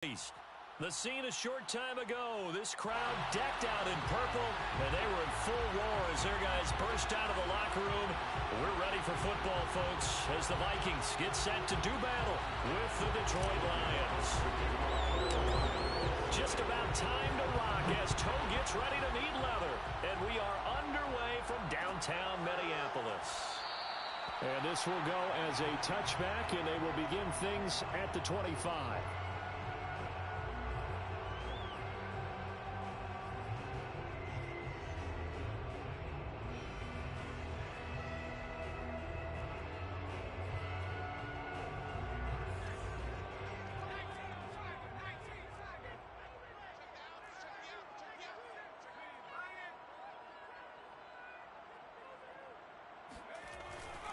The scene a short time ago. This crowd decked out in purple, and they were in full roar as their guys burst out of the locker room. We're ready for football, folks, as the Vikings get set to do battle with the Detroit Lions. Just about time to rock as Toe gets ready to meet leather, and we are underway from downtown Minneapolis. And this will go as a touchback, and they will begin things at the 25.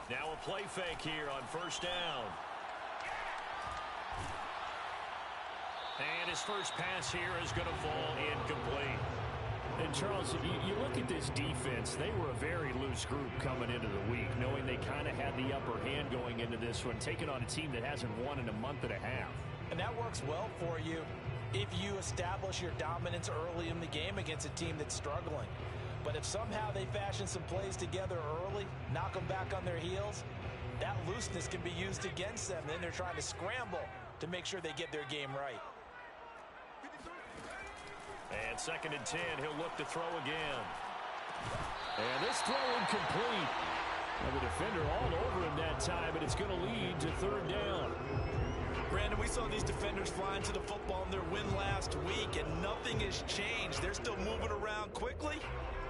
Now a play fake here on first down. And his first pass here is going to fall incomplete. And Charles, you look at this defense, they were a very loose group coming into the week, knowing they kind of had the upper hand going into this one, taking on a team that hasn't won in a month and a half. And that works well for you if you establish your dominance early in the game against a team that's struggling. But if somehow they fashion some plays together early, knock them back on their heels, that looseness can be used against them. Then they're trying to scramble to make sure they get their game right. And 2nd and 10, he'll look to throw again. And this throw incomplete. And the defender all over him that time, and it's going to lead to 3rd down. Brandon, we saw these defenders flying to the football in their win last week, and nothing has changed. They're still moving around quickly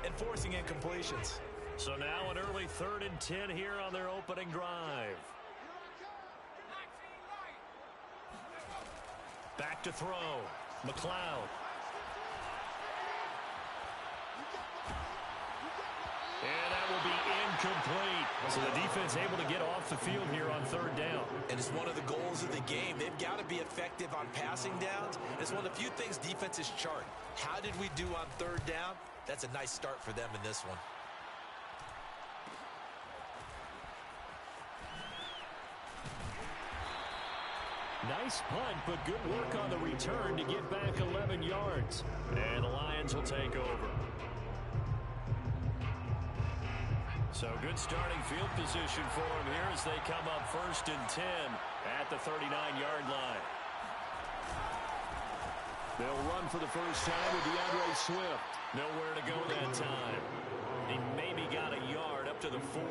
and forcing incompletions. So now an early 3rd and 10 here on their opening drive. Back to throw. McLeod. And that will be incomplete. So the defense able to get off the field here on 3rd down. And it's one of the goals of the game. They've got to be effective on passing downs. It's one of the few things defenses chart. How did we do on 3rd down? That's a nice start for them in this one. Nice punt, but good work on the return to get back 11 yards. And the Lions will take over. So good starting field position for them here as they come up 1st and 10 at the 39-yard line. They'll run for the first time with DeAndre Swift. Nowhere to go that time. He maybe got a yard up to the 40.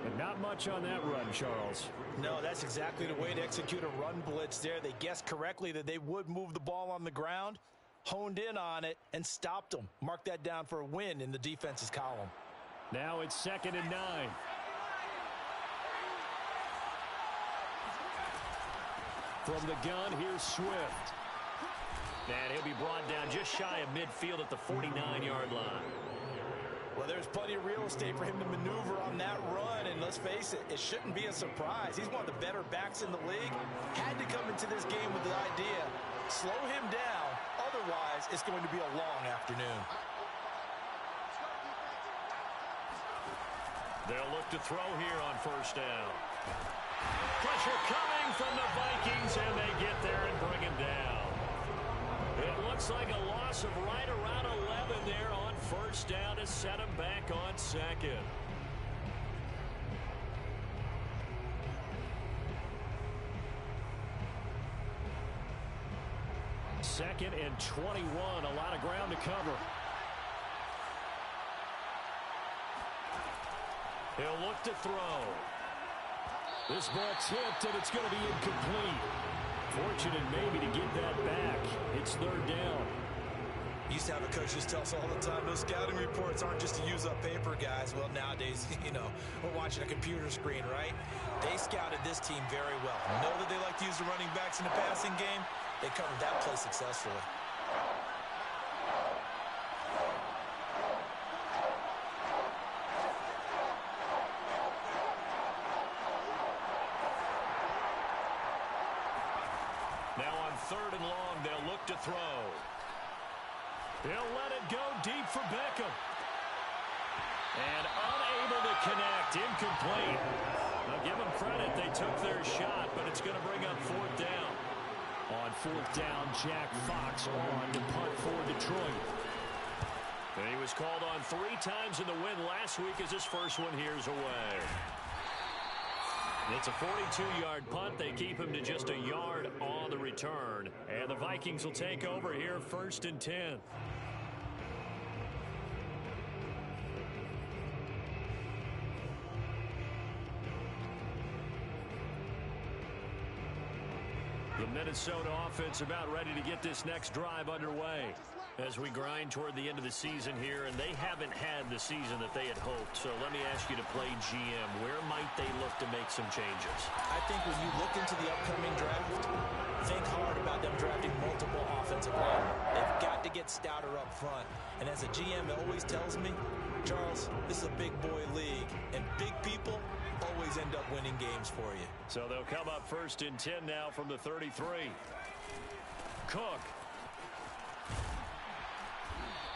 But not much on that run, Charles. No, that's exactly the way to execute a run blitz there. They guessed correctly that they would move the ball on the ground, honed in on it, and stopped them. Mark that down for a win in the defense's column. Now it's 2nd and 9. From the gun, here's Swift. And he'll be brought down just shy of midfield at the 49-yard line. Well, there's plenty of real estate for him to maneuver on that run, and let's face it, it shouldn't be a surprise. He's one of the better backs in the league. Had to come into this game with the idea, slow him down, otherwise it's going to be a long afternoon. They'll look to throw here on 1st down. Pressure coming from the Vikings, and they get there and bring him down. It looks like a loss of right around 11 there on 1st down to set him back on 2nd. Second and 21, a lot of ground to cover. He'll look to throw. This ball tipped, and it's going to be incomplete. Fortunate maybe to get that back. It's 3rd down. Used to have a coach just tell us all the time, those scouting reports aren't just to use up paper, guys. Well, nowadays, we're watching a computer screen, right? They scouted this team very well. Know that they like to use the running backs in the passing game. They covered that play successfully. Now on 3rd and long, they'll look to throw. He'll let it go deep for Beckham. And unable to connect, incomplete. Now give them credit, they took their shot, but it's going to bring up 4th down. On fourth down, Jack Fox on to punt for Detroit. And he was called on 3 times in the win last week as his first one here's away. It's a 42-yard punt. They keep him to just a yard on the return. And the Vikings will take over here, 1st and 10. The Minnesota offense about ready to get this next drive underway as we grind toward the end of the season here, and they haven't had the season that they had hoped. So let me ask you to play GM. Where might they look to make some changes? I think when you look into the upcoming draft, think hard about them drafting multiple offensive linemen. They've got to get stouter up front. And as a GM always tells me, Charles, this is a big boy league, and big people always end up winning games for you. So they'll come up 1st and 10 now from the 33. Cook.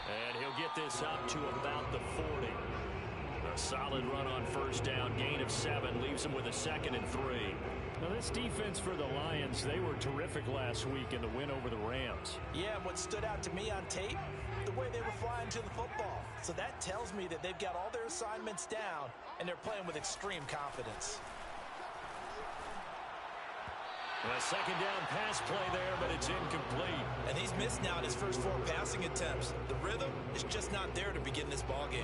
And he'll get this up to about the 40. A solid run on 1st down, gain of 7, leaves him with a 2nd and 3. Now this defense for the Lions, they were terrific last week in the win over the Rams. Yeah, what stood out to me on tape, the way they were flying to the football. So that tells me that they've got all their assignments down, and they're playing with extreme confidence. A 2nd down pass play there, but it's incomplete. And he's missed now in his first 4 passing attempts. The rhythm is just not there to begin this ball game.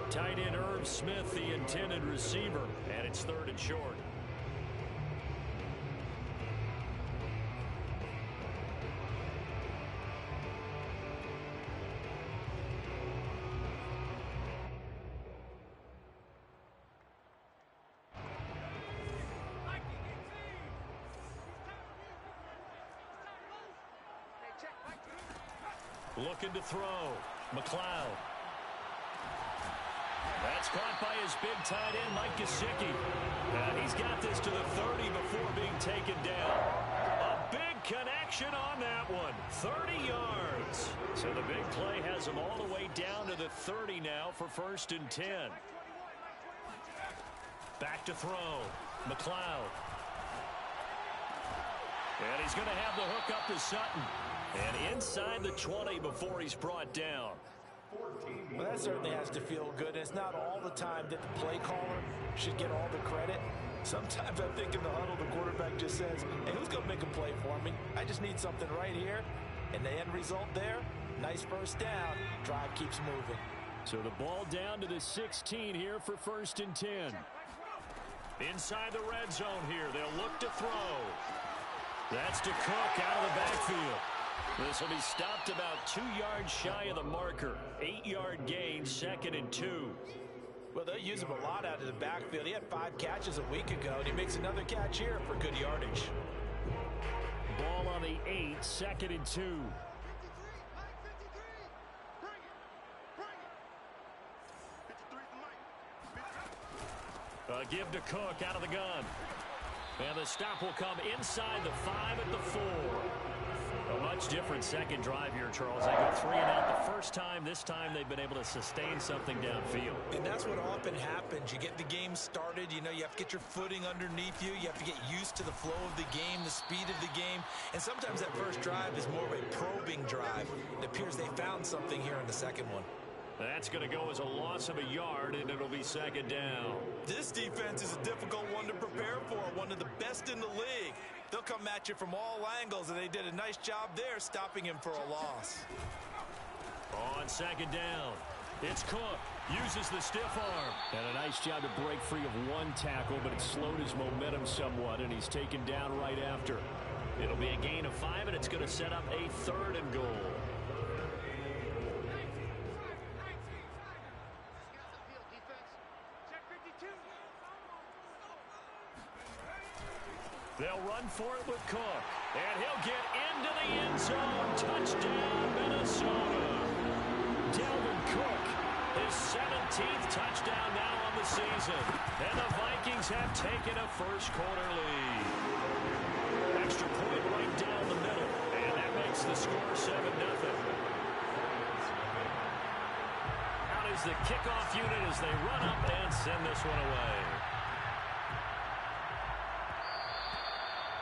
Tight end Irv Smith, the intended receiver, and it's 3rd and short. Looking to throw. McLeod. That's caught by his big tight end, Mike Gesicki. And he's got this to the 30 before being taken down. A big connection on that one. 30 yards. So the big play has him all the way down to the 30 now for 1st and 10. Back to throw. McLeod. And he's going to have the hook up to Sutton. And inside the 20 before he's brought down. Well, that certainly has to feel good. And it's not all the time that the play caller should get all the credit. Sometimes I think in the huddle, the quarterback just says, hey, who's going to make a play for me? I just need something right here. And the end result there, nice 1st down. Drive keeps moving. So the ball down to the 16 here for 1st and 10. Inside the red zone here. They'll look to throw. That's to Cook out of the backfield. This will be stopped about 2 yards shy of the marker. 8-yard gain, 2nd and 2. Well, they'll use him a lot out of the backfield. He had 5 catches a week ago, and he makes another catch here for good yardage. Ball on the 8, 2nd and 2. Give to Cook out of the gun. And the stop will come inside the 5 at the 4. A much different second drive here, Charles. They go 3 and out the first time. This time they've been able to sustain something downfield. And that's what often happens. You get the game started. You know, you have to get your footing underneath you. You have to get used to the flow of the game, the speed of the game. And sometimes that first drive is more of a probing drive. It appears they found something here in the second one. That's going to go as a loss of a yard, and it'll be 2nd down. This defense is a difficult one to prepare for, one of the best in the league. They'll come at you from all angles, and they did a nice job there stopping him for a loss. On 2nd down, it's Cook. Uses the stiff arm. And a nice job to break free of 1 tackle, but it slowed his momentum somewhat, and he's taken down right after. It'll be a gain of 5, and it's going to set up a 3rd and goal. They'll run for it with Cook. And he'll get into the end zone. Touchdown, Minnesota. Dalvin Cook, his 17th touchdown now on the season. And the Vikings have taken a first-quarter lead. Extra point right down the middle. And that makes the score 7-0. Out is the kickoff unit as they run up and send this one away.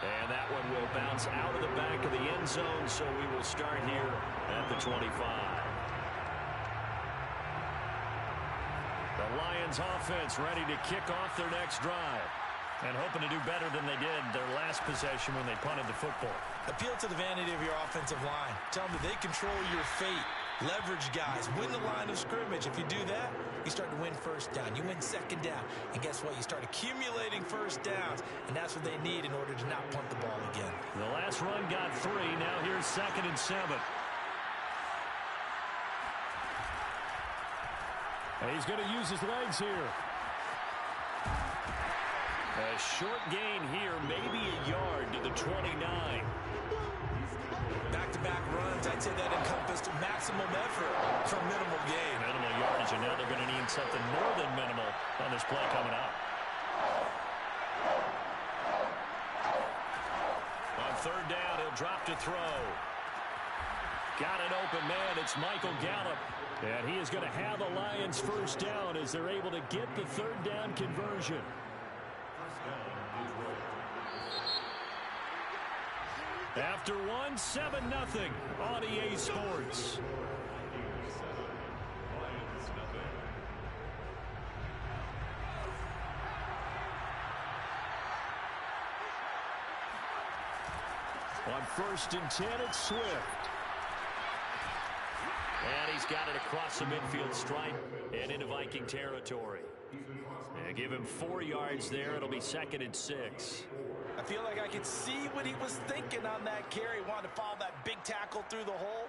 And that one will bounce out of the back of the end zone, so we will start here at the 25. The Lions offense ready to kick off their next drive. And hoping to do better than they did their last possession when they punted the football. Appeal to the vanity of your offensive line. Tell them that they control your fate. Leverage guys. Win the line of scrimmage. If you do that, you start to win first down. You win second down. And guess what? You start accumulating first downs. And that's what they need in order to not punt the ball again. The last run got 3. Now here's 2nd and 7. And he's going to use his legs here. A short gain here, maybe a yard to the 29. Back-to-back runs, I'd say that encompassed maximum effort for minimal gain. Minimal yardage, and now they're going to need something more than minimal on this play coming up. On 3rd down, he'll drop to throw. Got an open man. It's Michael Gallup. And he is going to have the Lions first down as they're able to get the 3rd down conversion. After 1, 7-0 on EA Sports. On 1st and 10, it's Swift. And he's got it across the midfield stripe and into Viking territory. And give him 4 yards there. It'll be 2nd and 6. I feel like I could see what he was thinking on that carry. Wanted to follow that big tackle through the hole.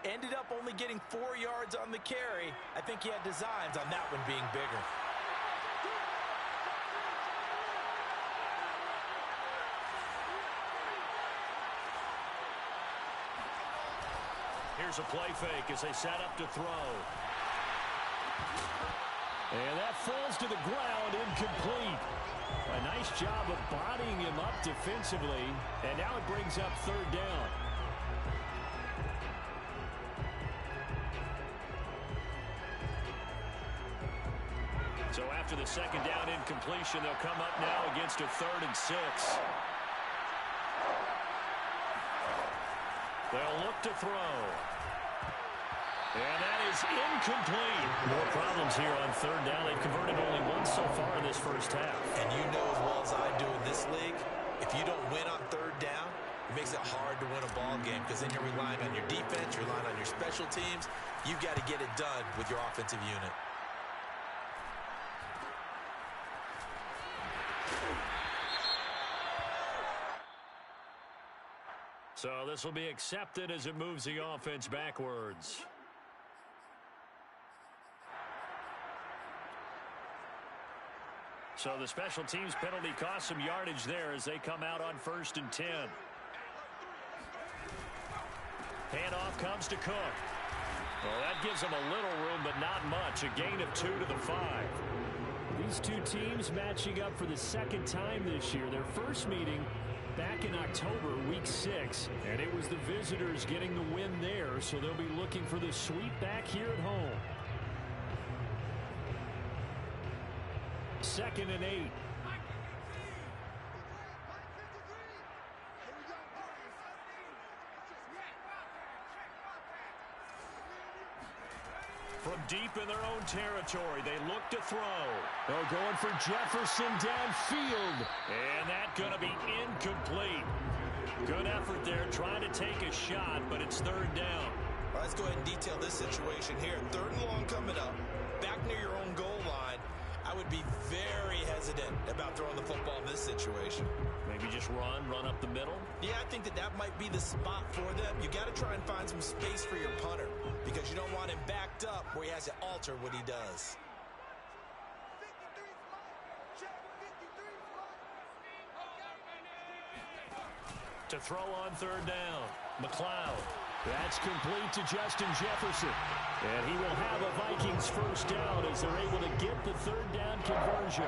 Ended up only getting 4 yards on the carry. I think he had designs on that one being bigger. Here's a play fake as they set up to throw. And that falls to the ground, incomplete. A nice job of bodying him up defensively. And now it brings up 3rd down. So after the 2nd down incompletion, they'll come up now against a 3rd and 6. They'll look to throw. And that is incomplete. More problems here on 3rd down. They've converted only once so far in this first half. And you know as well as I do in this league, if you don't win on 3rd down, it makes it hard to win a ball game because then you're relying on your defense, you're relying on your special teams. You've got to get it done with your offensive unit. So this will be accepted as it moves the offense backwards. So the special teams penalty cost some yardage there as they come out on 1st and 10. Handoff comes to Cook. Well, that gives them a little room, but not much. A gain of 2 to the 5. These two teams matching up for the 2nd time this year. Their first meeting back in October, week 6, and it was the visitors getting the win there, so they'll be looking for the sweep back here at home. 2nd and 8. From deep in their own territory, they look to throw. They're going for Jefferson downfield. And that's going to be incomplete. Good effort there trying to take a shot, but it's 3rd down. All right, let's go ahead and detail this situation here. 3rd and long coming up. Back near your own goal line. I would be very hesitant about throwing the football in this situation. Maybe just run up the middle? Yeah, I think that might be the spot for them. You got to try and find some space for your punter because you don't want him backed up where he has to alter what he does. To throw on 3rd down, McLeod. That's complete to Justin Jefferson. And he will have a Vikings first down as they're able to get the 3rd down conversion.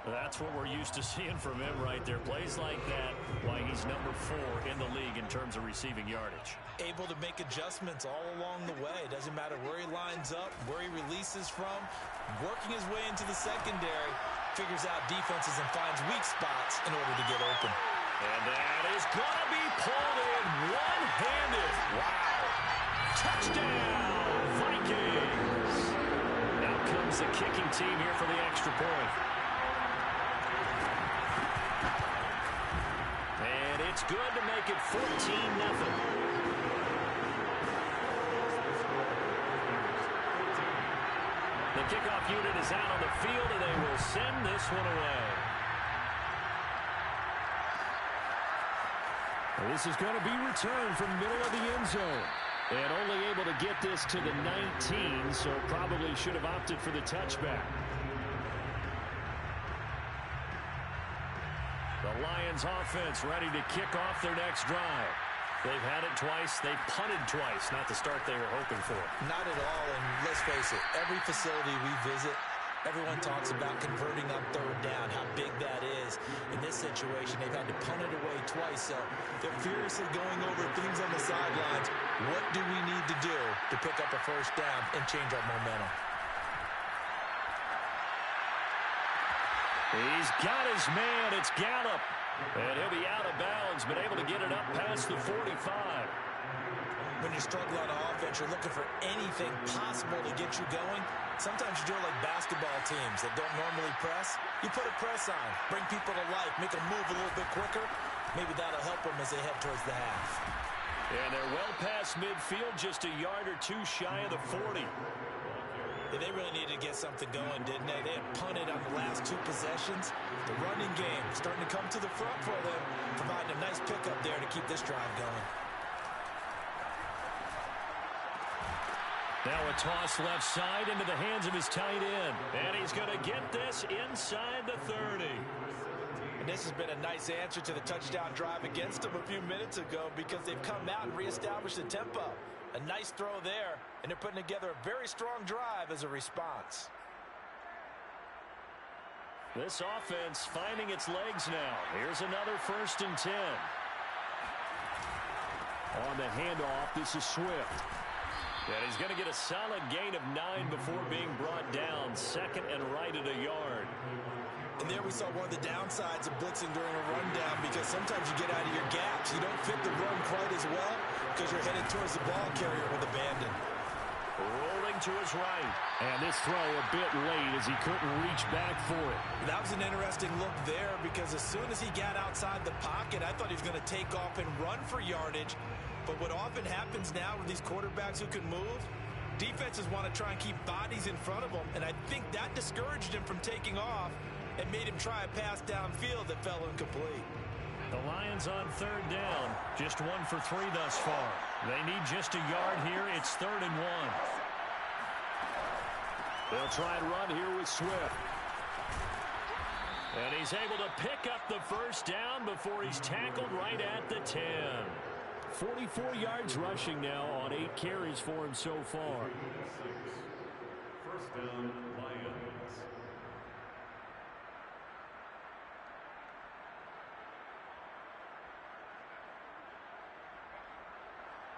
That's what we're used to seeing from him right there. Plays like that, why he's number 4 in the league in terms of receiving yardage. Able to make adjustments all along the way. Doesn't matter where he lines up, where he releases from. Working his way into the secondary, figures out defenses and finds weak spots in order to get open. And that is going to be pulled in one-handed. Wow. Touchdown, Vikings. Now comes the kicking team here for the extra point. And it's good to make it 14-0. The kickoff unit is out on the field, and they will send this one away. This is going to be returned from middle of the end zone. And only able to get this to the 19, so probably should have opted for the touchback. The Lions offense ready to kick off their next drive. They've had it twice. They've punted twice. Not the start they were hoping for. Not at all, and let's face it, every facility we visit, everyone talks about converting on third down, how big that is. In this situation, they've had to punt it away twice, so they're furiously going over things on the sidelines. What do we need to do to pick up a first down and change our momentum? He's got his man. It's Gallup. And he'll be out of bounds, but able to get it up past the 45. When you struggle on offense, you're looking for anything possible to get you going. Sometimes you do it like basketball teams that don't normally press. You put a press on, bring people to life, make them move a little bit quicker. Maybe that'll help them as they head towards the half. And they're well past midfield, just a yard or two shy of the 40. Yeah, they really needed to get something going, didn't they? They had punted on the last two possessions. The running game starting to come to the front for them, providing a nice pickup there to keep this drive going. Now a toss left side into the hands of his tight end. And he's going to get this inside the 30. And this has been a nice answer to the touchdown drive against them a few minutes ago because they've come out and reestablished the tempo. A nice throw there, and they're putting together a very strong drive as a response. This offense finding its legs now. Here's another 1st and 10. On the handoff, this is Swift. And he's going to get a solid gain of 9 before being brought down. 2nd and right at a yard. And there we saw one of the downsides of blitzing during a rundown because sometimes you get out of your gaps. You don't fit the run quite as well because you're headed towards the ball carrier with abandon. Rolling to his right. And this throw a bit late as he couldn't reach back for it. That was an interesting look there because as soon as he got outside the pocket, I thought he was going to take off and run for yardage. But what often happens now with these quarterbacks who can move, defenses want to try and keep bodies in front of them. And I think that discouraged him from taking off and made him try a pass downfield that fell incomplete. The Lions on 3rd down. Just 1 for 3 thus far. They need just a yard here. It's 3rd and 1. They'll try and run here with Swift. And he's able to pick up the first down before he's tackled right at the 10. 44 yards rushing now on 8 carries for him so far. First down, Lions.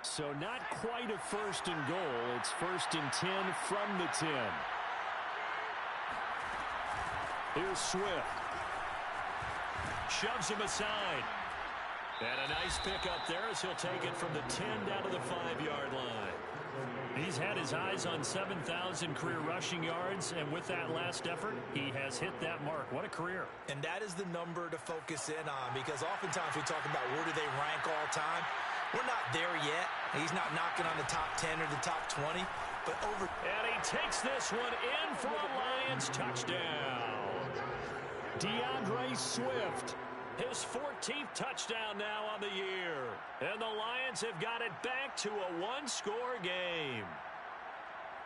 So not quite a 1st and goal. It's 1st and 10 from the 10. Here's Swift. Shoves him aside. And a nice pickup there as he'll take it from the 10 down to the 5-yard line. He's had his eyes on 7,000 career rushing yards, and with that last effort, he has hit that mark. What a career. And that is the number to focus in on because oftentimes we talk about where do they rank all time. We're not there yet. He's not knocking on the top 10 or the top 20, but over. And he takes this one in for a Lions touchdown. DeAndre Swift. His 14th touchdown now on the year. And the Lions have got it back to a 1-score game.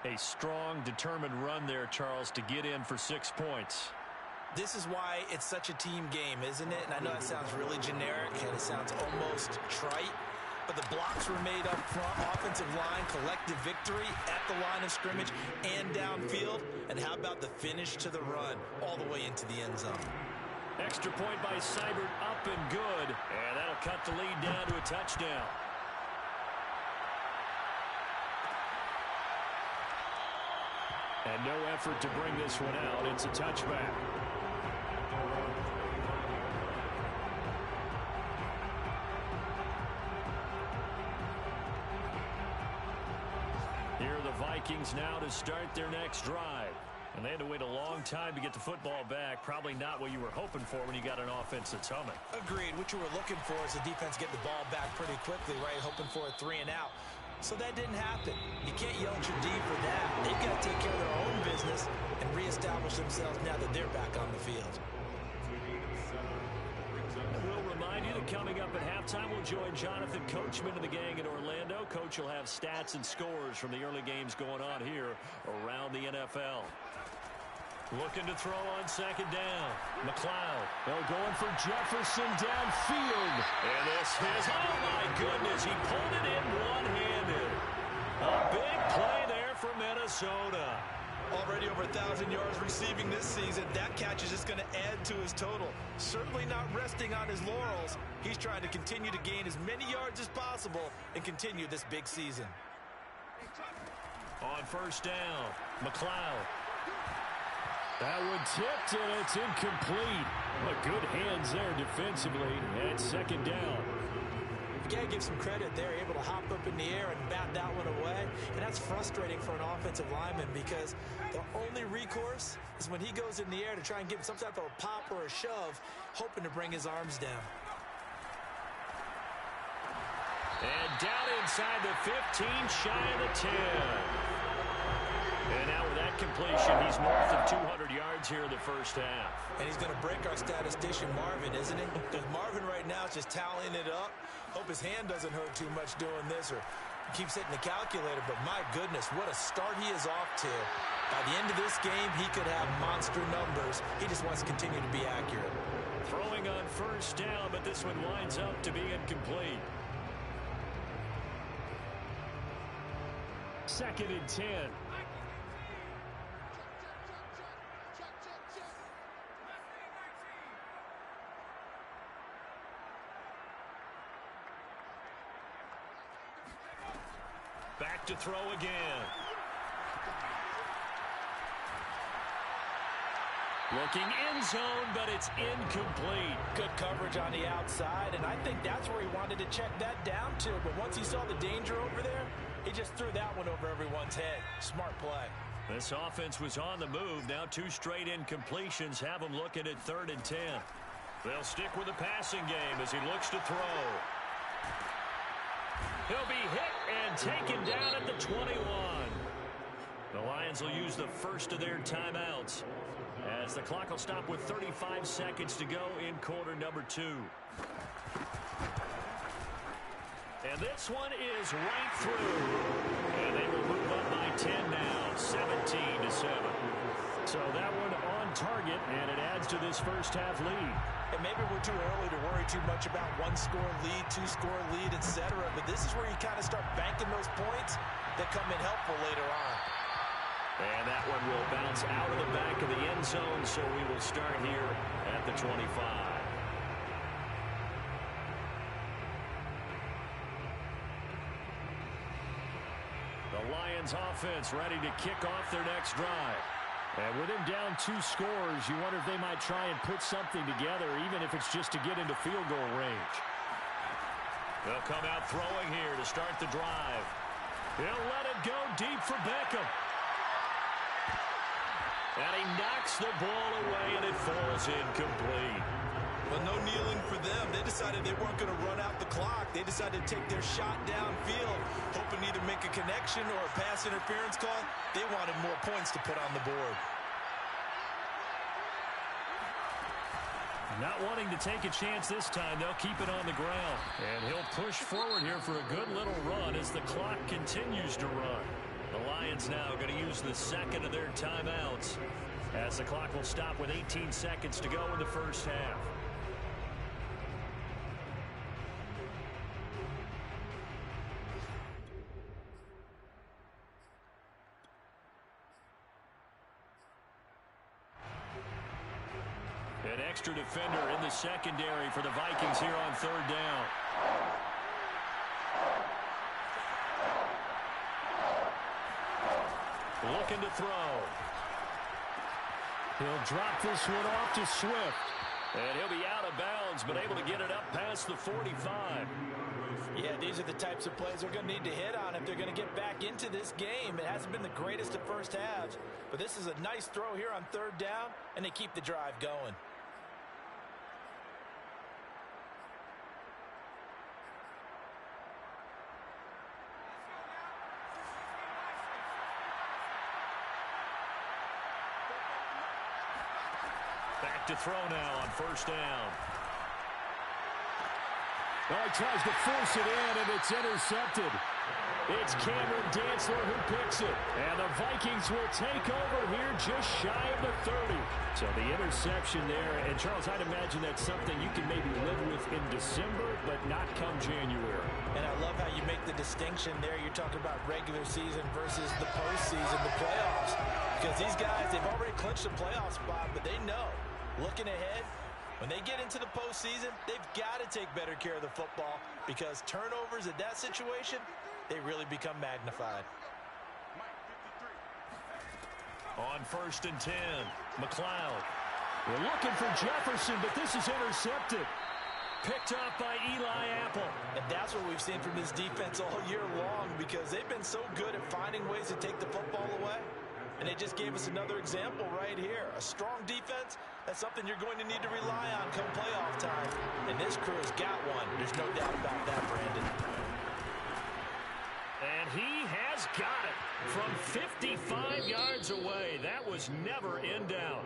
A strong, determined run there, Charles, to get in for 6 points. This is why it's such a team game, isn't it? And I know that sounds really generic and it sounds almost trite. But the blocks were made up front, offensive line, collective victory at the line of scrimmage and downfield. And how about the finish to the run all the way into the end zone? Extra point by Seibert, up and good. And that'll cut the lead down to a touchdown. And no effort to bring this one out. It's a touchback. Here are the Vikings now to start their next drive. And they had to wait a long time to get the football back. Probably not what you were hoping for when you got an offense that's humming. Agreed. What you were looking for is the defense get the ball back pretty quickly, right? Hoping for a 3 and out. So that didn't happen. You can't yell at your D for that. They've got to take care of their own business and reestablish themselves now that they're back on the field. And we'll remind you that coming up at halftime, we'll join Jonathan Coachman and the gang in Orlando. Coach will have stats and scores from the early games going on here around the NFL. Looking to throw on second down. McLeod. They're going for Jefferson downfield. And this is, oh my goodness, he pulled it in one-handed. A big play there for Minnesota. Already over 1,000 yards receiving this season. That catch is just going to add to his total. Certainly not resting on his laurels. He's trying to continue to gain as many yards as possible and continue this big season. On first down, McLeod. That one tipped, and it's incomplete. But good hands there defensively, and second down. You got to give some credit. They're able to hop up in the air and bat that one away. And that's frustrating for an offensive lineman because the only recourse is when he goes in the air to try and give some type of a pop or a shove, hoping to bring his arms down. And down inside the 15, shy of the 10. And now with that completion, he's north of 200 yards here in the first half. And he's going to break our statistician Marvin, isn't he? Because Marvin right now is just tallying it up. Hope his hand doesn't hurt too much doing this or keeps hitting the calculator. But my goodness, what a start he is off to. By the end of this game, he could have monster numbers. He just wants to continue to be accurate. Throwing on first down, but this one winds up to be incomplete. Second and 10. Back to throw again. Looking end zone, but it's incomplete. Good coverage on the outside, and I think that's where he wanted to check that down to. But once he saw the danger over there, he just threw that one over everyone's head. Smart play. This offense was on the move. Now 2 straight incompletions have him looking at 3rd and 10. They'll stick with the passing game as he looks to throw. He'll be hit and taken down at the 21. The Lions will use the first of their timeouts as the clock will stop with 35 seconds to go in quarter number 2. And this one is right through. And they will move up by 10 now, 17-7. So that one on target, and it adds to this first half lead. And maybe we're too early to worry too much about 1-score lead, 2-score lead, etc. But this is where you kind of start banking those points that come in helpful later on. And that one will bounce out of the back of the end zone, so we will start here at the 25. The Lions offense ready to kick off their next drive. And with him down 2 scores, you wonder if they might try and put something together, even if it's just to get into field goal range. They'll come out throwing here to start the drive. He'll let it go deep for Beckham. And he knocks the ball away, and it falls incomplete. Well, no kneeling for them. They decided they weren't going to run out the clock. They decided to take their shot downfield, hoping to either make a connection or a pass interference call. They wanted more points to put on the board. Not wanting to take a chance this time, they'll keep it on the ground. And he'll push forward here for a good little run as the clock continues to run. The Lions now going to use the second of their timeouts as the clock will stop with 18 seconds to go in the first half. An extra defender in the secondary for the Vikings here on 3rd down. Looking to throw. He'll drop this one off to Swift. And he'll be out of bounds, but able to get it up past the 45. Yeah, these are the types of plays they're going to need to hit on if they're going to get back into this game. It hasn't been the greatest of first halves, but this is a nice throw here on third down, and they keep the drive going. Back to throw now on first down. Well, he tries to force it in, and it's intercepted. It's Cameron Dantzler who picks it. And the Vikings will take over here just shy of the 30. So the interception there. And, Charles, I'd imagine that's something you can maybe live with in December, but not come January. And I love how you make the distinction there. You're talking about regular season versus the postseason, the playoffs. Because these guys, they've already clinched a playoff spot, but they know, looking ahead, when they get into the postseason, they've got to take better care of the football because turnovers at that situation, they really become magnified. On first and 10, McLeod. We're looking for Jefferson, but this is intercepted. Picked up by Eli Apple. And that's what we've seen from this defense all year long because they've been so good at finding ways to take the football away. And they just gave us another example right here. A strong defense, that's something you're going to need to rely on come playoff time. And this crew has got one. There's no doubt about that, Brandon. And he has got it from 55 yards away. That was never in doubt.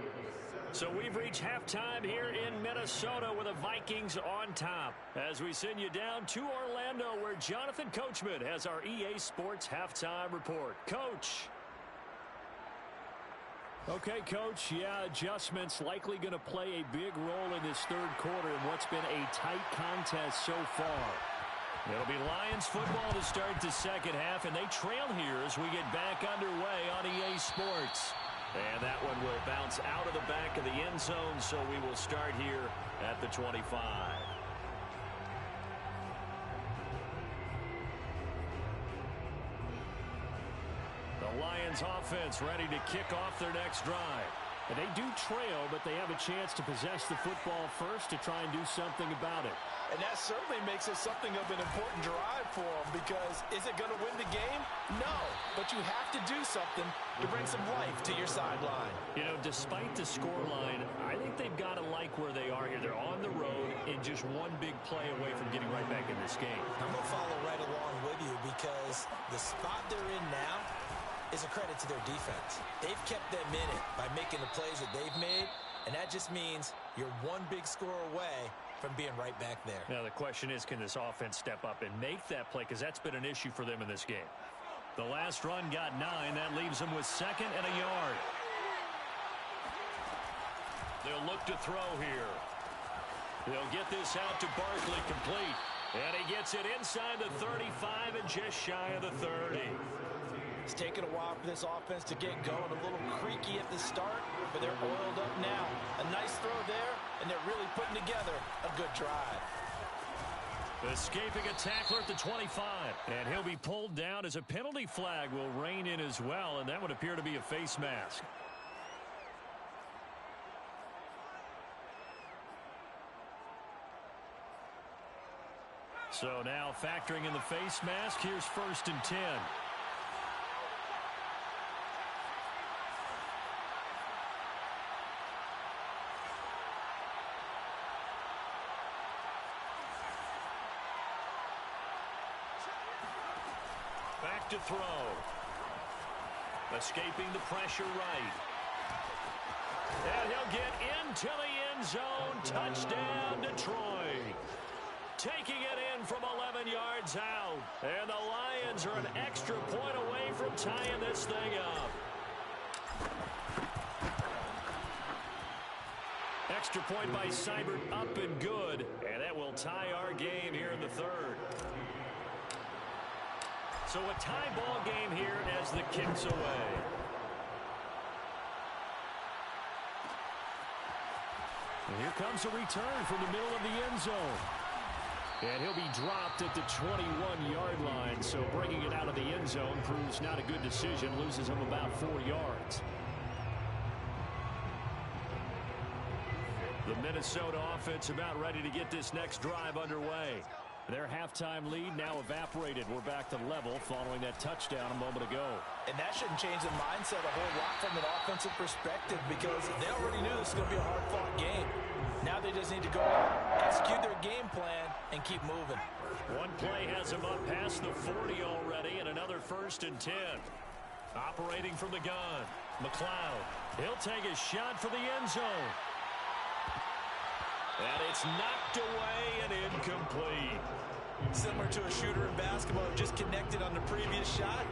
So we've reached halftime here in Minnesota with the Vikings on top. As we send you down to Orlando where Jonathan Coachman has our EA Sports halftime report. Coach. Okay, Coach, yeah, adjustments likely going to play a big role in this third quarter in what's been a tight contest so far. It'll be Lions football to start the second half, and they trail here as we get back underway on EA Sports. And that one will bounce out of the back of the end zone, so we will start here at the 25. The Lions offense ready to kick off their next drive. And they do trail, but they have a chance to possess the football first to try and do something about it. And that certainly makes it something of an important drive for them because is it going to win the game? No, but you have to do something to bring some life to your sideline. You know, despite the scoreline, I think they've got to like where they are here. They're on the road and just one big play away from getting right back in this game. I'm going to follow right along with you because the spot they're in now is a credit to their defense. They've kept them in it by making the plays that they've made, and that just means you're one big score away from being right back there. Now, the question is, can this offense step up and make that play? Because that's been an issue for them in this game. The last run got 9. That leaves them with 2nd and a yard. They'll look to throw here. They'll get this out to Barkley complete. And he gets it inside the 35 and just shy of the 30. It's taken a while for this offense to get going. A little creaky at the start, but they're oiled up now. A nice throw there, and they're really putting together a good drive. Escaping a tackler at the 25. And he'll be pulled down as a penalty flag will rein in as well, and that would appear to be a face mask. So now factoring in the face mask, here's 1st and 10. Back to throw. Escaping the pressure right. And he'll get into the end zone. Touchdown, Detroit. Taking it in from 11 yards out. And the Lions are an extra point away from tying this thing up. Extra point by Seibert up and good. And that will tie our game here in the third. So a tie ball game here as the kick's away. And here comes a return from the middle of the end zone. And he'll be dropped at the 21-yard line. So bringing it out of the end zone proves not a good decision. Loses him about 4 yards. The Minnesota offense about ready to get this next drive underway. Their halftime lead now evaporated. We're back to level following that touchdown a moment ago. And that shouldn't change the mindset a whole lot from an offensive perspective because they already knew this was going to be a hard-fought game. Now they just need to go out, execute their game plan, and keep moving. One play has him up past the 40 already, and another 1st and 10. Operating from the gun, McLeod. He'll take a shot for the end zone. And it's knocked away and incomplete. Similar to a shooter in basketball who just connected on the previous shot.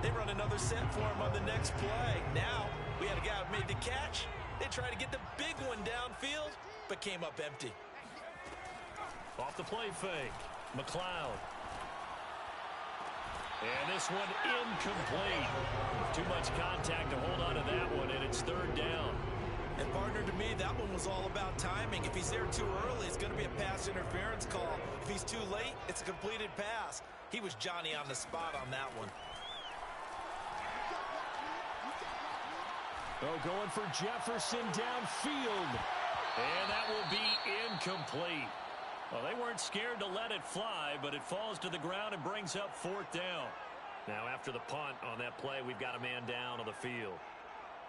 They run another set for him on the next play. Now, we had a guy who made the catch. They tried to get the big one downfield, but came up empty. Off the play fake, McLeod. And this one incomplete. Too much contact to hold on to that one, and it's 3rd down. And partner, to me, that one was all about timing. If he's there too early, it's going to be a pass interference call. If he's too late, it's a completed pass. He was Johnny on the spot on that one. Oh, going for Jefferson downfield. And that will be incomplete. Well, they weren't scared to let it fly, but it falls to the ground and brings up 4th down. Now, after the punt on that play, we've got a man down on the field.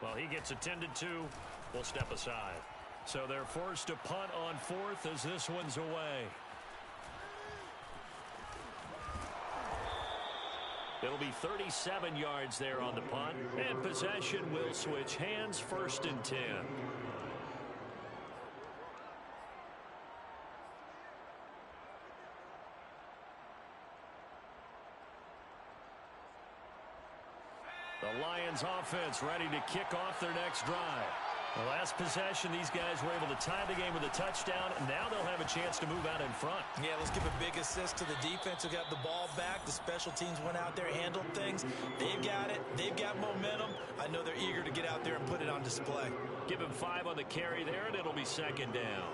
Well, he gets attended to. We'll step aside. So they're forced to punt on 4th as this one's away. It'll be 37 yards there on the punt. And possession will switch hands, 1st and 10. The Lions offense ready to kick off their next drive. The last possession, these guys were able to tie the game with a touchdown, and now they'll have a chance to move out in front. Yeah, let's give a big assist to the defense who got the ball back. The special teams went out there, handled things. They've got it. They've got momentum. I know they're eager to get out there and put it on display. Give him 5 on the carry there, and it'll be 2nd down.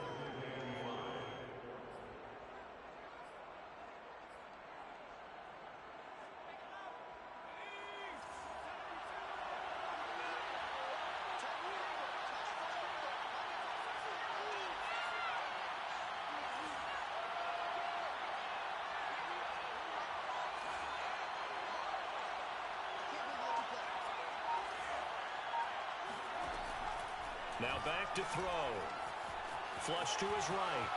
Now back to throw. Flush to his right.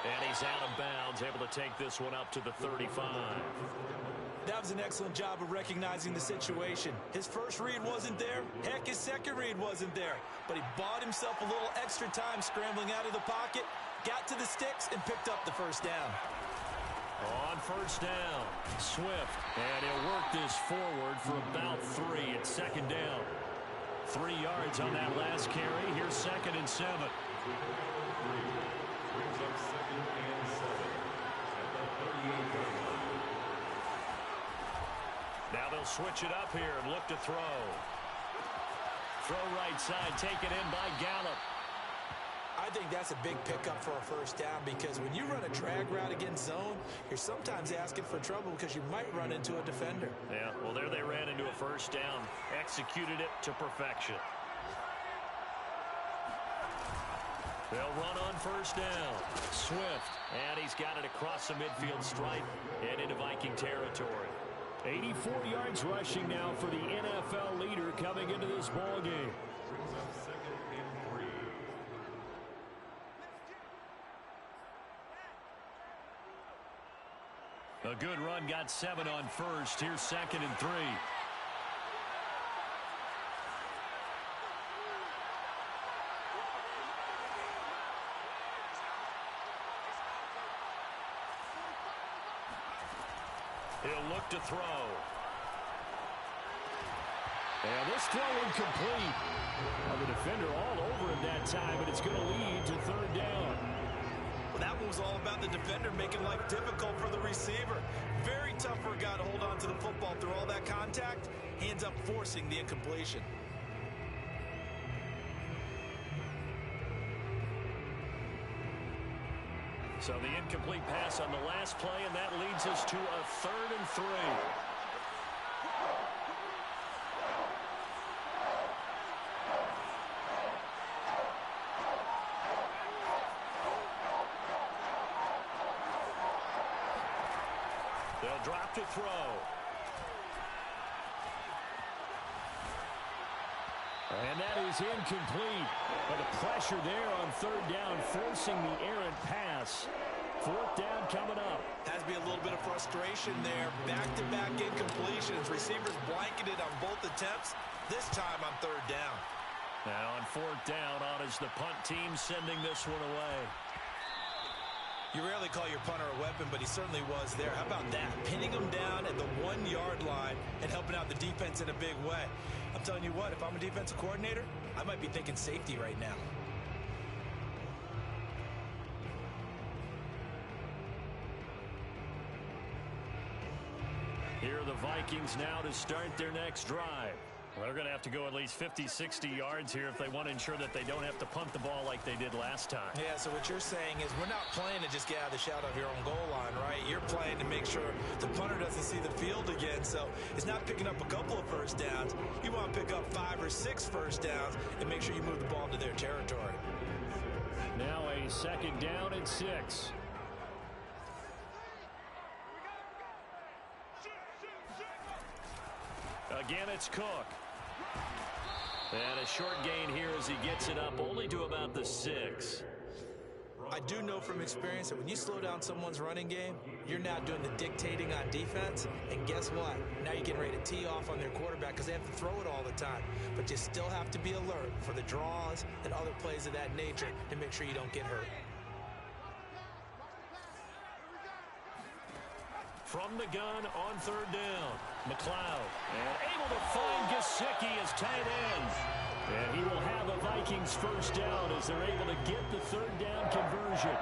And he's out of bounds, able to take this one up to the 35. That was an excellent job of recognizing the situation. His first read wasn't there. Heck, his second read wasn't there. But he bought himself a little extra time scrambling out of the pocket, got to the sticks, and picked up the 1st down. On 1st down, Swift. And he'll work this forward for about 3. It's 2nd down. 3 yards on that last carry. Here's 2nd and 7. Now they'll switch it up here and look to throw. Throw right side, taken in by Gallup. I think that's a big pickup for a 1st down because when you run a drag route against zone, you're sometimes asking for trouble because you might run into a defender. Yeah, well, there they ran into a 1st down. Executed it to perfection. They'll run on 1st down. Swift, and he's got it across the midfield stripe and into Viking territory. 84 yards rushing now for the NFL leader coming into this ball game. A good run, got 7 on 1st. Here's 2nd and 3. He'll look to throw. And this throw incomplete. Well, the defender all over him that time, but it's going to lead to 3rd down. Well, that one was all about the defender making life difficult for the receiver. Very tough for a guy to hold on to the football through all that contact. He ends up forcing the incompletion. So the incomplete pass on the last play, and that leads us to a 3rd and 3. They'll drop to throw. And that is incomplete. But the pressure there on third down, forcing the errant pass. Fourth down coming up. Has to be a little bit of frustration there. Back-to-back incompletions. Receivers blanketed on both attempts. This time on third down. Now on fourth down, on is the punt team sending this one away. You rarely call your punter a weapon, but he certainly was there. How about that? Pinning him down at the 1-yard line and helping out the defense in a big way. I'm telling you what, if I'm a defensive coordinator, I might be thinking safety right now. Here are the Vikings now to start their next drive. Well, they're going to have to go at least 50, 60 yards here if they want to ensure that they don't have to punt the ball like they did last time. Yeah, so what you're saying is we're not playing to just get out of the shadow of your own goal line, right? You're playing to make sure the punter doesn't see the field again. So it's not picking up a couple of first downs. You want to pick up 5 or 6 first downs and make sure you move the ball into their territory. Now a second down and 6. Again, it's Cook. And a short gain here as he gets it up only to about the 6. I do know from experience that when you slow down someone's running game, you're now doing the dictating on defense. And guess what? Now you're getting ready to tee off on their quarterback because they have to throw it all the time. But you still have to be alert for the draws and other plays of that nature to make sure you don't get hurt. From the gun on third down, McLeod. And able to find Gesicki as tight end. And he will have a Vikings first down as they're able to get the third down conversion.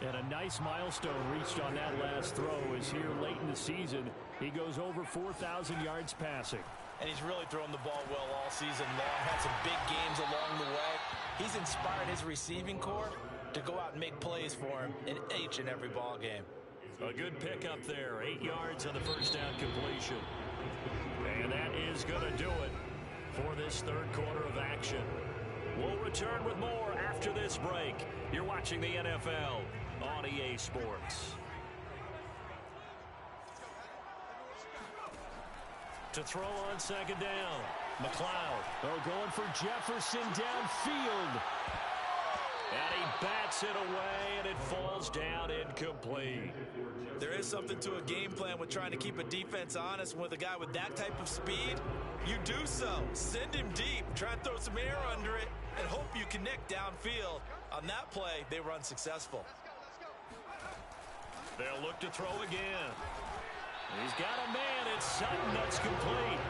And a nice milestone reached on that last throw as here late in the season, he goes over 4,000 yards passing. And he's really thrown the ball well all season long. Had some big games along the way. He's inspired his receiving corps to go out and make plays for him in each and every ball game. A good pickup there. 8 yards on the first down completion. And that is going to do it for this third quarter of action. We'll return with more after this break. You're watching the NFL on EA Sports. To throw on second down, McLeod. Oh, going for Jefferson downfield. And he bats it away, and it falls down incomplete. There is something to a game plan with trying to keep a defense honest. With a guy with that type of speed, you do so. Send him deep. Try and throw some air under it and hope you connect downfield. On that play, they were unsuccessful. They'll look to throw again. He's got a man. It's Sutton. That's complete.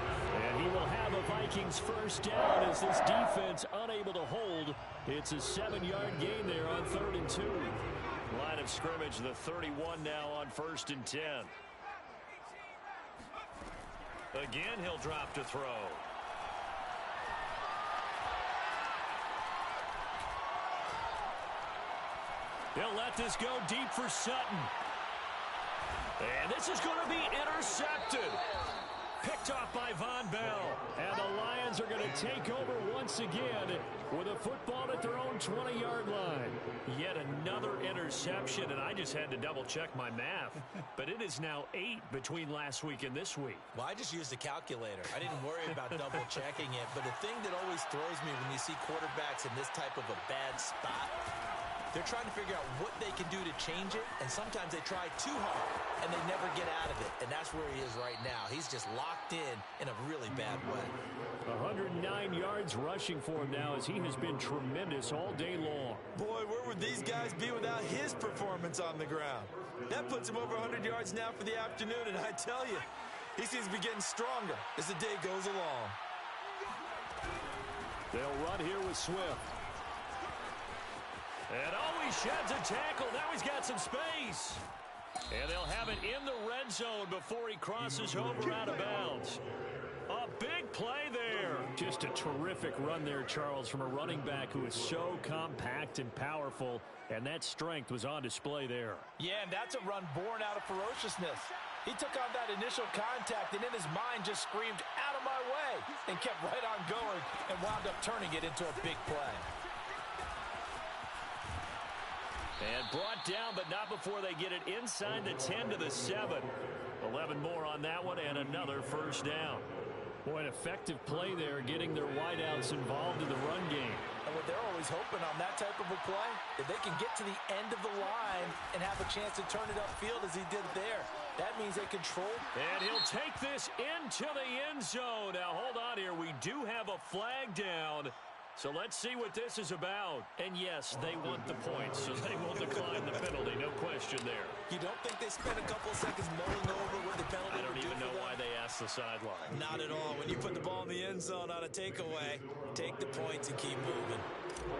And he will have a Vikings first down as this defense unable to hold. It's a 7-yard gain there on 3rd and 2. Line of scrimmage, the 31 now on 1st and 10. Again, he'll drop to throw. He'll let this go deep for Sutton. And this is going to be intercepted. Picked off by Von Bell. And the Lions are going to take over once again with a football at their own 20-yard line. Yet another interception, and I just had to double-check my math. But it is now 8 between last week and this week. Well, I just used a calculator. I didn't worry about double-checking it. But the thing that always throws me when you see quarterbacks in this type of a bad spot, they're trying to figure out what they can do to change it, and sometimes they try too hard, and they never get out of it. And that's where he is right now. He's just locked in a really bad way. 109 yards rushing for him now as he has been tremendous all day long. Boy, where would these guys be without his performance on the ground? That puts him over 100 yards now for the afternoon, and I tell you, he seems to be getting stronger as the day goes along. They'll run here with Swift. And he sheds a tackle. Now he's got some space. And they'll have it in the red zone before he crosses over out of bounds. A big play there. Just a terrific run there, Charles, from a running back who is so compact and powerful, and that strength was on display there. Yeah, and that's a run born out of ferociousness. He took on that initial contact, and in his mind just screamed, "Out of my way," and kept right on going and wound up turning it into a big play. And brought down, but not before they get it inside the 10 to the 7. 11 more on that one, and another first down. Boy, an effective play there, getting their wideouts involved in the run game. And what they're always hoping on that type of a play, if they can get to the end of the line and have a chance to turn it upfield as he did there. That means they control. And he'll take this into the end zone. Now, hold on here. We do have a flag down. So let's see what this is about. And yes, they want the points, so they will decline the penalty. No question there. You don't think they spent a couple of seconds mulling over what the penalty I don't even know why they asked the sideline. Not at all. When you put the ball in the end zone on a takeaway, take the points and keep moving.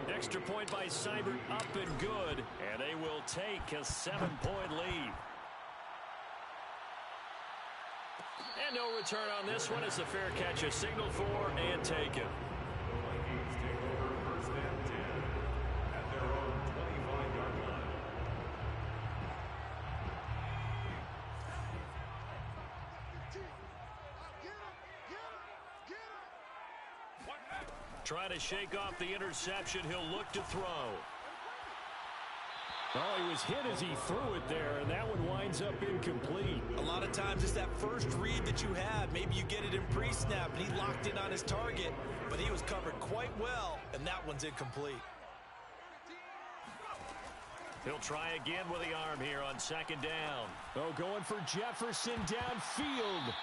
Extra point by Seibert, up and good. And they will take a 7-point lead. And no return on this one as the fair catch is signaled for and taken. Trying to shake off the interception. He'll look to throw. Oh, he was hit as he threw it there, and that one winds up incomplete. A lot of times it's that first read that you have. Maybe you get it in pre-snap, and he locked in on his target, but he was covered quite well, and that one's incomplete. He'll try again with the arm here on second down. Oh, going for Jefferson downfield.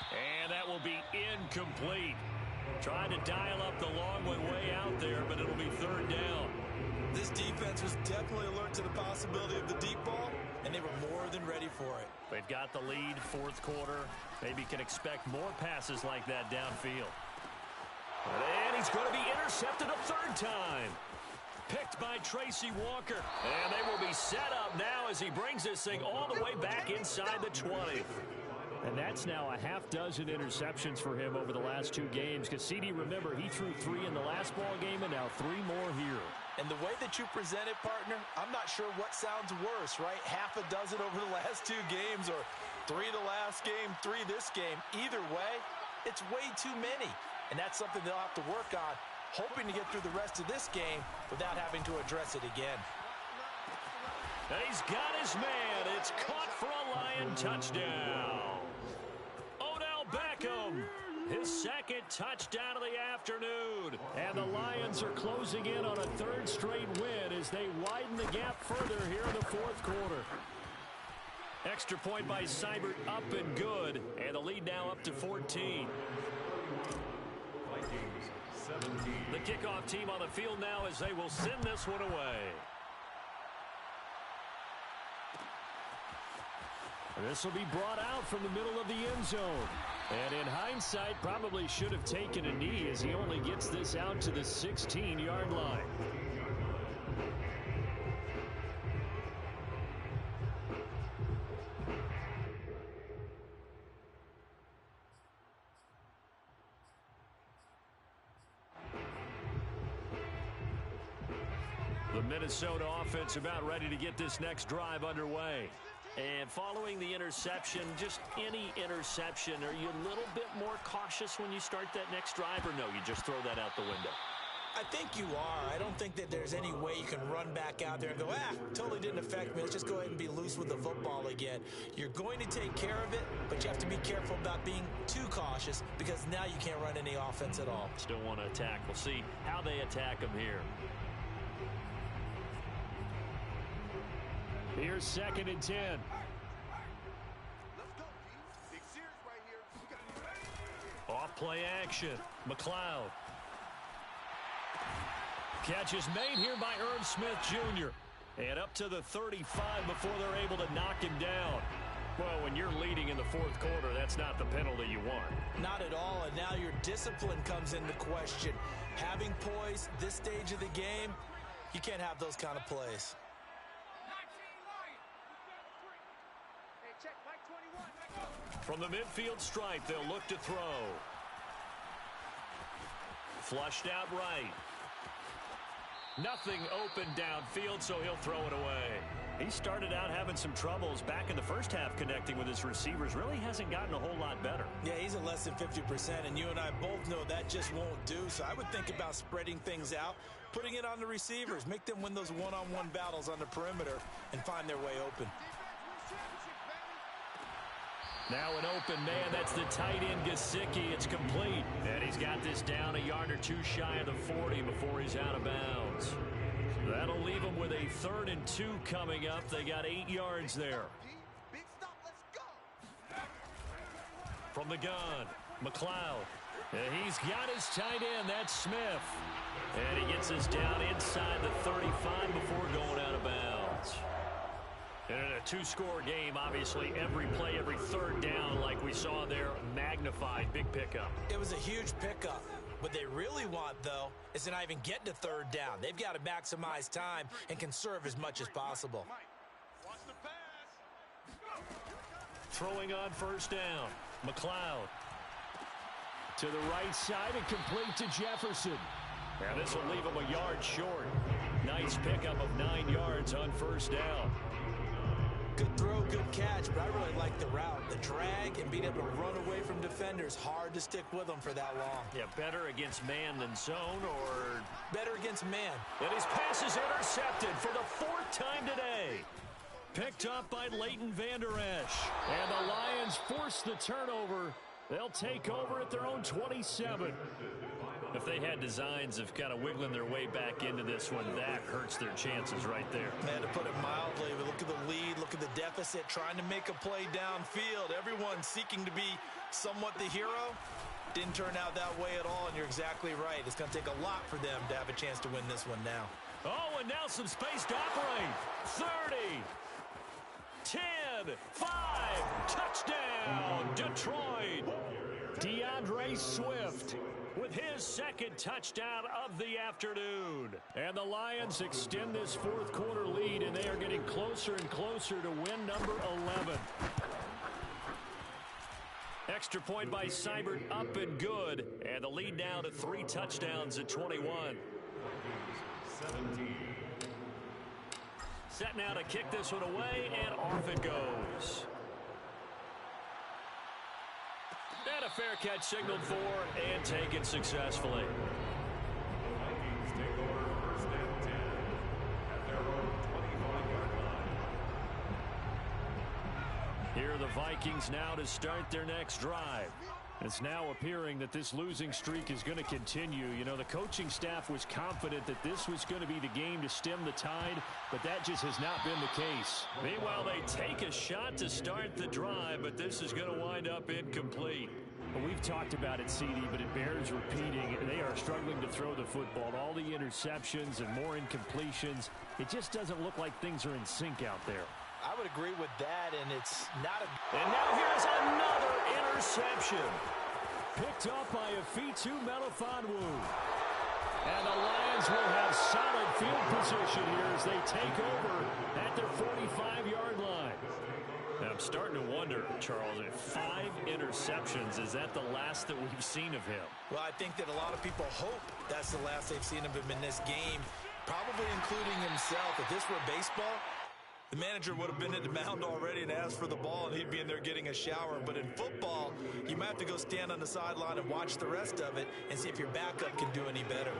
And that will be incomplete. Trying to dial up the long one way out there, but it'll be third down. This defense was definitely alert to the possibility of the deep ball, and they were more than ready for it. They've got the lead, fourth quarter. Maybe can expect more passes like that downfield. And he's going to be intercepted a third time. Picked by Tracy Walker. And they will be set up now as he brings this thing all the way back inside the 20. And that's now a half dozen interceptions for him over the last two games. Because CD, remember, he threw 3 in the last ball game and now 3 more here. And the way that you present it, partner, I'm not sure what sounds worse, right? Half a dozen over the last 2 games or 3 the last game, 3 this game. Either way, it's way too many. And that's something they'll have to work on, hoping to get through the rest of this game without having to address it again. He's got his man. It's caught for a Lion touchdown. Odell Beckham, his second touchdown of the afternoon. And the Lions are closing in on a third straight win as they widen the gap further here in the fourth quarter. Extra point by Seibert, up and good. And the lead now up to 14. The kickoff team on the field now as they will send this one away. This will be brought out from the middle of the end zone. And in hindsight, probably should have taken a knee as he only gets this out to the 16-yard line. The Minnesota offense about ready to get this next drive underway. And following the interception, just any interception, are you a little bit more cautious when you start that next drive, or no, you just throw that out the window? I think you are. I don't think that there's any way you can run back out there and go, totally didn't affect me. Let's just go ahead and be loose with the football again. You're going to take care of it, but you have to be careful about being too cautious because now you can't run any offense at all. Still want to attack. We'll see how they attack them here. Here's second and 10. Off play action. McLeod. Catch is made here by Irv Smith Jr. And up to the 35 before they're able to knock him down. Well, when you're leading in the fourth quarter, that's not the penalty you want. Not at all, and now your discipline comes into question. Having poise this stage of the game, you can't have those kind of plays. From the midfield stripe, they'll look to throw. Flushed out right. Nothing open downfield, so he'll throw it away. He started out having some troubles back in the first half connecting with his receivers. Really hasn't gotten a whole lot better. Yeah, he's at less than 50%, and you and I both know that just won't do. So I would think about spreading things out, putting it on the receivers, make them win those one-on-one battles on the perimeter, and find their way open. Now an open man, that's the tight end Gesicki. It's complete. And he's got this down a yard or two shy of the 40 before he's out of bounds. That'll leave them with a 3rd and 2 coming up. They got 8 yards there. From the gun, McLeod. And he's got his tight end, that's Smith. And he gets us down inside the 35 before going out of bounds. And in a 2-score game, obviously, every play, every 3rd down, like we saw there, magnified, big pickup. It was a huge pickup. What they really want, though, is to not even get to 3rd down. They've got to maximize time and conserve as much as possible. Throwing on 1st down, McLeod. To the right side and complete to Jefferson. And this will leave him a yard short. Nice pickup of 9 yards on 1st down. Good throw, good catch, but I really like the route. The drag and being able to run away from defenders. Hard to stick with them for that long. Yeah, better against man than zone, or better against man. And his pass is intercepted for the 4th time today. Picked up by Leighton Vander Esch. And the Lions force the turnover. They'll take over at their own 27. If they had designs of kind of wiggling their way back into this one, that hurts their chances right there. Man, to put it mildly, but look at the lead, look at the deficit, trying to make a play downfield. Everyone seeking to be somewhat the hero. Didn't turn out that way at all, and you're exactly right. It's going to take a lot for them to have a chance to win this one now. Oh, and now some space to operate. 30, 10, 5, touchdown, Detroit. DeAndre Swift with his 2nd touchdown of the afternoon. And the Lions extend this 4th quarter lead, and they are getting closer and closer to win number 11. Extra point by Seibert, up and good. And the lead now to 3 touchdowns at 21. Set now to kick this one away, and off it goes. And a fair catch signaled for and taken successfully. Here are the Vikings now to start their next drive. It's now appearing that this losing streak is going to continue. You know, the coaching staff was confident that this was going to be the game to stem the tide, but that just has not been the case. Meanwhile, they take a shot to start the drive, but this is going to wind up incomplete. Well, we've talked about it, CD, but it bears repeating. They are struggling to throw the football. All the interceptions and more incompletions. It just doesn't look like things are in sync out there. I would agree with that, and it's not a... And now here's another interception. Picked up by Afitu Melifonwu. And the Lions will have solid field position here as they take over at their 45-yard line. Now, I'm starting to wonder, Charles, if 5 interceptions, is that the last that we've seen of him? Well, I think that a lot of people hope that's the last they've seen of him in this game, probably including himself. If this were baseball, the manager would have been at the mound already and asked for the ball, and he'd be in there getting a shower. But in football, you might have to go stand on the sideline and watch the rest of it and see if your backup can do any better.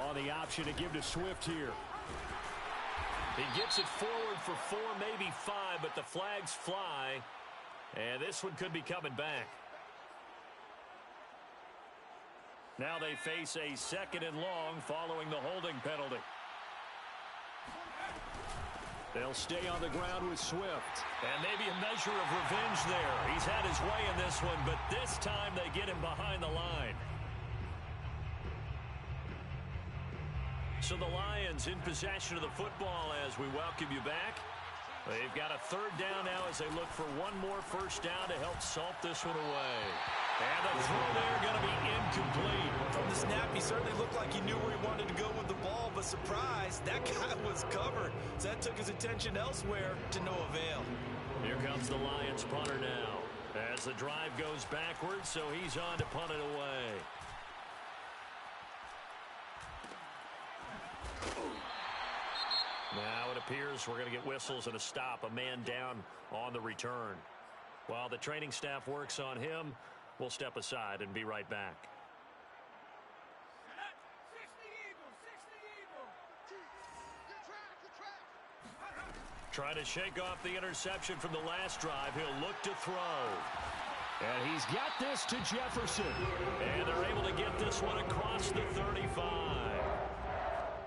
On the option to give to Swift here. He gets it forward for 4, maybe 5, but the flags fly. And this one could be coming back. Now they face a 2nd and long following the holding penalty. They'll stay on the ground with Swift. And maybe a measure of revenge there. He's had his way in this one, but this time they get him behind the line. So the Lions in possession of the football as we welcome you back. They've got a 3rd down now as they look for one more 1st down to help salt this one away. And the throw there going to be incomplete. From the snap, he certainly looked like he knew where he wanted to go with the ball, but surprise, that guy was covered. So that took his attention elsewhere to no avail. Here comes the Lions punter now as the drive goes backwards, so he's on to punt it away. Now it appears we're going to get whistles and a stop, a man down on the return. While the training staff works on him, we'll step aside and be right back. Trying to shake off the interception from the last drive. He'll look to throw. And he's got this to Jefferson. And they're able to get this one across the 35.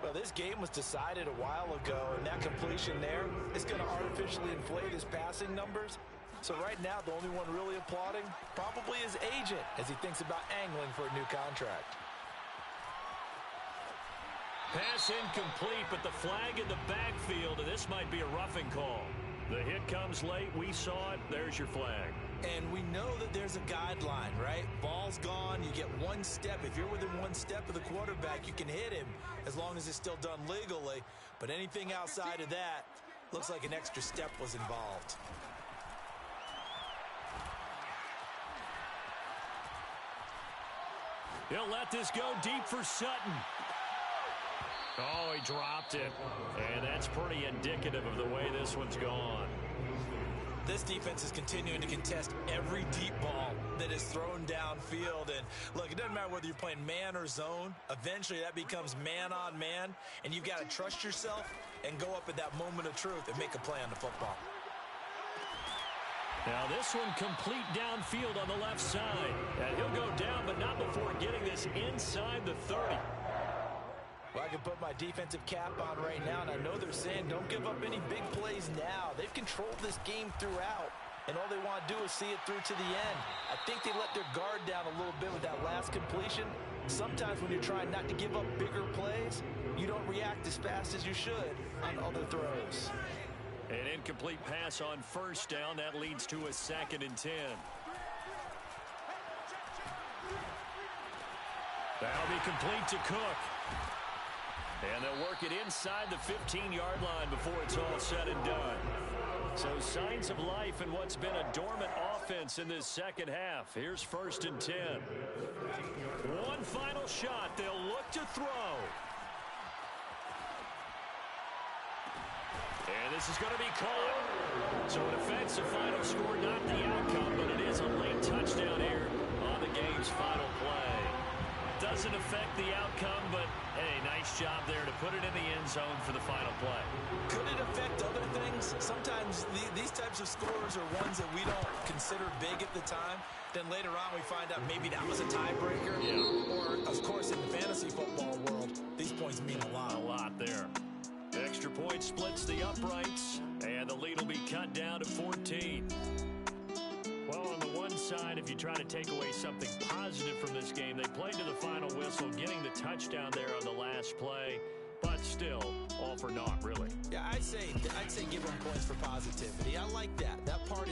Well, this game was decided a while ago, and that completion there is going to artificially inflate his passing numbers. So right now, the only one really applauding probably his agent as he thinks about angling for a new contract. Pass incomplete, but the flag in the backfield, and this might be a roughing call. The hit comes late. We saw it. There's your flag. And we know that there's a guideline, right? Ball's gone. You get one step. If you're within one step of the quarterback, you can hit him as long as it's still done legally. But anything outside of that, looks like an extra step was involved. He'll let this go deep for Sutton. Oh, he dropped it. And that's pretty indicative of the way this one's gone. This defense is continuing to contest every deep ball that is thrown downfield. And look, it doesn't matter whether you're playing man or zone. Eventually, that becomes man on man. And you've got to trust yourself and go up at that moment of truth and make a play on the football. Now this one complete downfield on the left side. And he'll go down, but not before getting this inside the 30. Well, I can put my defensive cap on right now, and I know they're saying don't give up any big plays now. They've controlled this game throughout, and all they want to do is see it through to the end. I think they let their guard down a little bit with that last completion. Sometimes when you're trying not to give up bigger plays, you don't react as fast as you should on other throws. An incomplete pass on first down. That leads to a 2nd and 10. That'll be complete to Cook. And they'll work it inside the 15-yard line before it's all said and done. So signs of life in what's been a dormant offense in this second half. Here's 1st and 10. One final shot. They'll look to throw. And this is going to be caught. So it affects the final score, not the outcome, but it is a late touchdown here on the game's final play. Doesn't affect the outcome, but, hey, nice job there to put it in the end zone for the final play. Could it affect other things? Sometimes these types of scores are ones that we don't consider big at the time. Then later on we find out maybe that was a tiebreaker. Yeah. Or, of course, in the fantasy football world, these points mean a lot. A lot there. Extra point splits the uprights, and the lead will be cut down to 14. Well, on the one side, if you try to take away something positive from this game, they played to the final whistle, getting the touchdown there on the last play, but still, all for naught, really. Yeah, I'd say give them points for positivity. I like that. That part